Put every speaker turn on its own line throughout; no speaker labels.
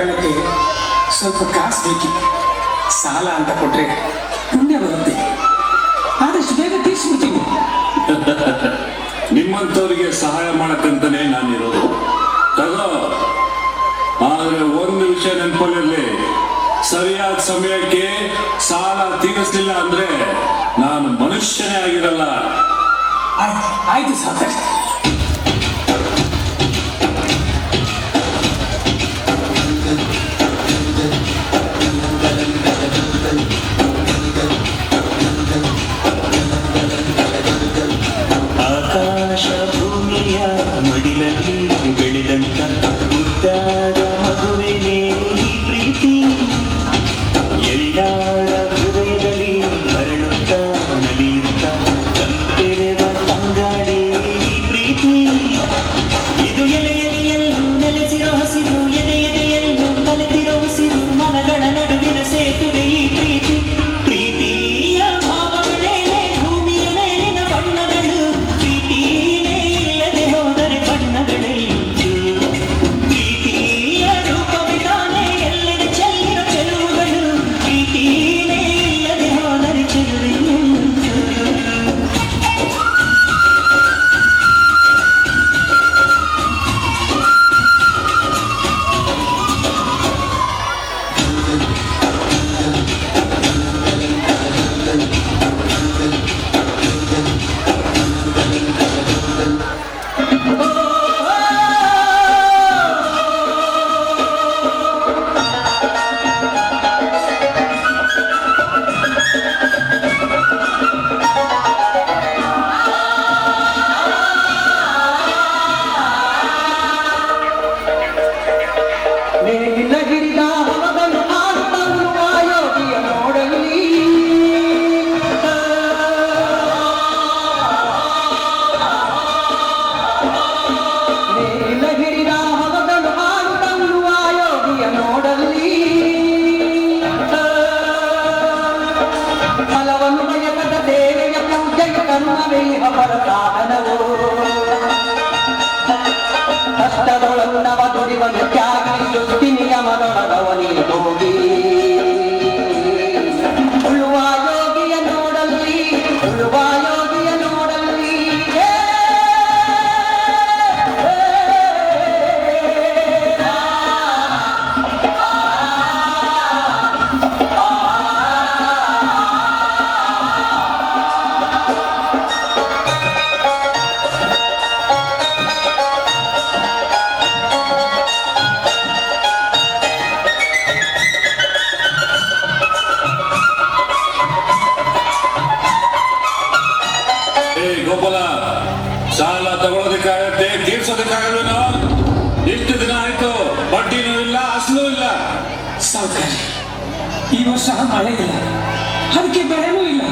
ತಗೊಳ್ಳಕ್ಕೆ ಸ್ವಲ್ಪ ಕಾಸು ಬೇಕಿತ್ತು. ಸಾಲ ಅಂತ ಕೊಟ್ರೆ ಪುಣ್ಯ ಬರುತ್ತೆ. ಆದಷ್ಟು ಬೇಗ ತೀರಿಸ್ಬಿಡ್ತೀನಿ.
ನಿಮ್ಮಂಥವ್ರಿಗೆ ಸಹಾಯ ಮಾಡಕ್ಕಂತಾನೆ ನಾನಿರೋದು. ತಗೋ. ಆದ್ರೆ ಒಂದು ವಿಷಯ ನೆನಪಲ್ಲಿರಲಿ, ಸರಿಯಾದ ಸಮಯಕ್ಕೆ ಸಾಲ ತೀರಿಸಲಿಲ್ಲ ಅಂದ್ರೆ ನಾನು ಮನುಷ್ಯನೇ ಆಗಿರಲ್ಲ.
ಆಯ್ತು ಸಾಕಷ್ಟು.
ಆಕಾಶ ಭೂಮಿಯ ಮಡಿಲಲ್ಲಿ ಬೆಳೆದಂತ ಮುದ್ದಾದ ಮಗುವಿನೇ ಈ ಪ್ರೀತಿ, ಎಲ್ಲಾರ ಹೃದಯದಲ್ಲಿ ಹರಳುತ್ತ ನಲಿಯುತ್ತ ತಂಪೆರೆದ ತಂಗಾಡಿ ಈ ಪ್ರೀತಿ. ಇದು ಎಲೆ ಎಲೆಯಲ್ಲೂ ನೆಲೆಸಿರೋ ಹಸಿರು, ಎದೆ ಎದೆಯಲ್ಲೂ ಕಲೆತಿರೋ ಉಸಿರು, ಮನಗಳ ನಡುವಿನ ಸೇತುವೆ ಈ ಪ್ರೀತಿ. ಪ್ರೀತಿಯ ಭಾವಗಳೇನೆ ಭೂಮಿಯ ಮೇಲಿನ ಬಣ್ಣಗಳು, ಪ್ರೀತಿನೇ ಇಲ್ಲದೆ ಹೋದರೆ ಬಣ್ಣಗಳೆಂದು. ಪ್ರೀತಿಯ ರೂಪವಿದಾನೆ ಎಲ್ಲೆಡೆ ಚೆಲ್ಲಿನ ಚೆಲುವುಗಳು, ಪ್ರೀತಿನೇ ಇಲ್ಲದೆ ಹೋದರೆ ಚೆಲುವೆಂದು.
ನೇಗಿಲ ಹಿಡಿದ ಹವದನು ಆಡುತ್ತರುವ ಯೋಗಿಯ ನೋಡಲಿ, ನೇಗಿಲ ಹಿಡಿದ ಹವದನು ಆಡುತ್ತರುವ ಯೋಗಿಯ ನೋಡಲಿ. ಫಲವನ್ನು ಬಯಕದ ದೇವೆಯ ಪೂಜೆಯ ಕರ್ಮವೇ ಅವರ ಸಾಧನವು. ಕಷ್ಟದೊಳನ್ನವ ದುಡಿವನು ತ್ಯಾಗಿ ಸೃಷ್ಟಿ ನಿಯಮದೊಳಗವನಿ ಹೋಗಿ, ಉಳುವ ಯೋಗಿಯ ನೋಡಲ್ಲಿ, ಉಳುವ ಯೋಗಿಯ ನೋಡಲ್ಲಿ.
ಗೋಪಾಲ, ಸಾಲ ತಗೊಳ್ಳೋದಕ್ಕಾಗತ್ತೆ, ತೀರ್ಸೋದಕ್ಕಾಗಲ್ವೇನೋ? ಇಷ್ಟು ದಿನ ಆಯ್ತು, ಬಡ್ಡಿನೂ ಇಲ್ಲ, ಅಸಲು ಇಲ್ಲ.
ಸಾವುಕಾರಿ, ಈ ವರ್ಷ ಮಳೆ ಇಲ್ಲ, ಅದಕ್ಕೆ ಬೆಳೆನೂ ಇಲ್ಲ.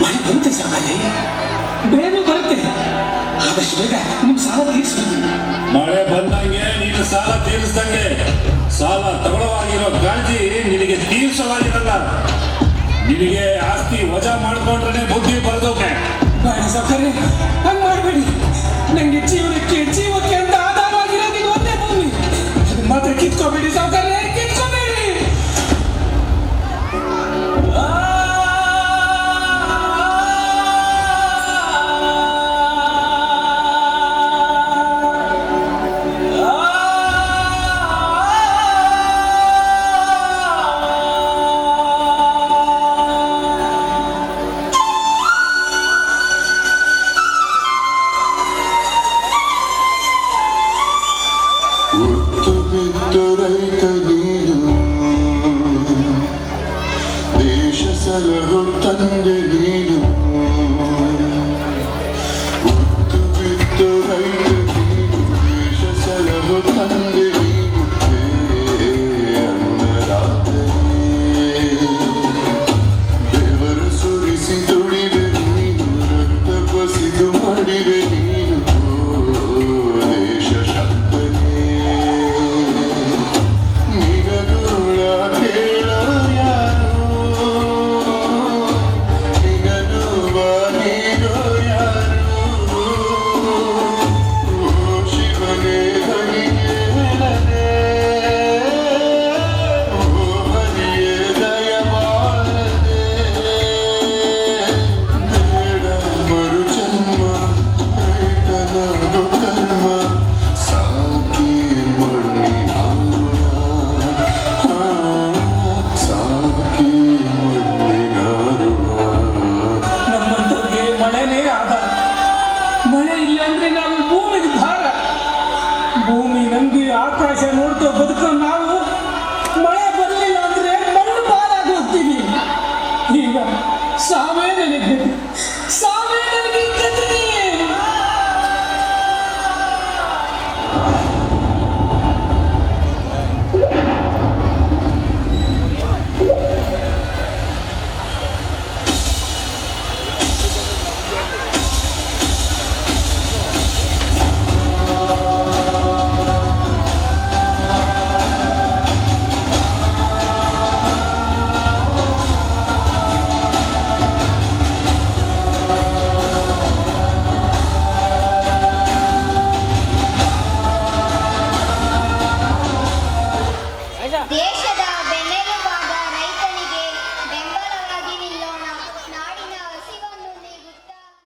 ಮಳೆ ಬರುತ್ತೆ ಸಾವುಕಾರಿ, ಬೆಳೆನೂ ಬರುತ್ತೆ. ಆದಷ್ಟು ಬೇಗ ನಿಮ್ಮ ಸಾಲ ತೀರಿಸ್ಬಿಡ್ತೀನಿ.
ಮಳೆ ಬಂದಂಗೆ ನೀನು ಸಾಲ ತೀರಿಸ್ದಂಗೆ. ಸಾಲ ತಗೊಳ್ಳೋವಾಗಿರೋ ಕಾಳಜಿ ನಿನಗೆ ತೀರ್ಸೋವಾಗಿರಲ್ಲ. ನಿನಗೆ ಆಸ್ತಿ ವಜಾ ಮಾಡ್ಕೊಂಡ್ರೆ ಬುದ್ಧಿ ಬರೆದೋಕೆ.
ಬೇಡ ಸಾವುಕಾರಿ, ಹಂಗೆ ಮಾಡಬೇಡಿ. ನಂಗೆ ಜೀವಕ್ಕೆ ಅಂತ ಆಧಾರವಾಗಿರೋದು ಇದು ಒಂದೇ ಭೂಮಿ. ಅದನ್ನ ಮಾತ್ರ ಕಿತ್ಕೋಬೇಡಿ ಸಾವುಕಾರಿ, ಕಿತ್ಕೋಬೇಡಿ.
ಒತ್ತು ಬಿದ್ದು ರೈತ ನೀನು, ದೇಶ ಸಲಹು ತಂದೆ ನೀನು. ಒತ್ತು ಬಿದ್ದು ರೈತ ನೀನು, ದೇಶ ಸಲಹು ತಂದೆ ನೀನು. ಅನ್ನದಾತನೇ ಬೆವರು ಸುರಿಸಿ ದುಡಿವೆ ನೀನು, ರಕ್ತ ಬಸಿದು ಮಾಡಿವೆ ನೀನು. ದೇಶ ಶಕ್ತನೇ ನಿಗದುಳ ಕೇಳ ಯಾರು,
ದೇಶ